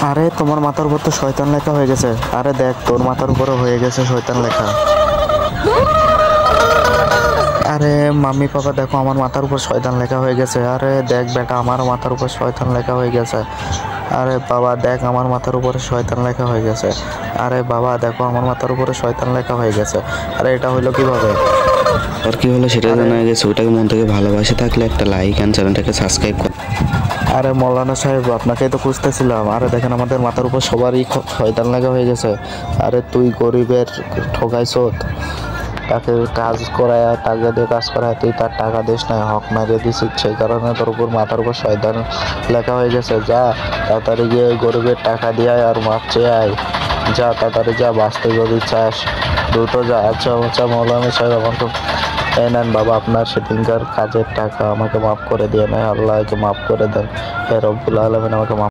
আরে তোমার মাথার উপর তো শয়তান লেখা হয়ে গেছে। আরে দেখ তোর মাথার উপরে হয়ে গেছে শয়তান লেখা। আরে মাম্মি পাপা দেখো আমার মাথার উপর শয়তান লেখা হয়ে গেছে। আরে দেখ বেটা আমার মাথার উপর শয়তান লেখা হয়ে গেছে। আরে বাবা দেখ আমার মাথার উপরে শয়তান লেখা হয়ে গেছে। আরে বাবা দেখো আমার মাথার উপরে শয়তান লেখা হয়ে গেছে। আরে এটা হইলো কিভাবে? আর কি হলো সেটা জানা গেছে। ওটাকে মন থেকে ভালোবাসে থাকলে একটা লাইক অ্যান্ড চ্যানেলটাকে সাবস্ক্রাইব কর। আরে মৌলানা সাহেব আপনাকেই তো খুঁজতেছিলাম। আরে দেখেন আমাদের মাথার উপর সবারই শয়তান লেখা হয়ে গেছে। আরে তুই গরিবের ঠকাইছত, তাকে কাজ করায় টাকা দিয়ে কাজ করায় তুই তার টাকা দিস না, হক মারিয়ে দিছিস, সেই কারণে তোর উপর মাথার উপর শয়তান লেখা হয়ে গেছে। যা তাড়াতাড়ি গিয়ে গরিবের টাকা দিয়ে আর মাপ চেয়ে আয়। যা তাড়াতাড়ি যা, বাঁচতে যদি চাস দ্রুত যা। আচ্ছা আচ্ছা মৌলানা সাহেব আমাকে এই নেন বাবা আপনার সেদিনকার কাজের টাকা, আমাকে মাফ করে দিয়ে নেয়। আল্লাহকে মাফ করে দেন, হে রব্বুল আলামিন আমাকে মাফ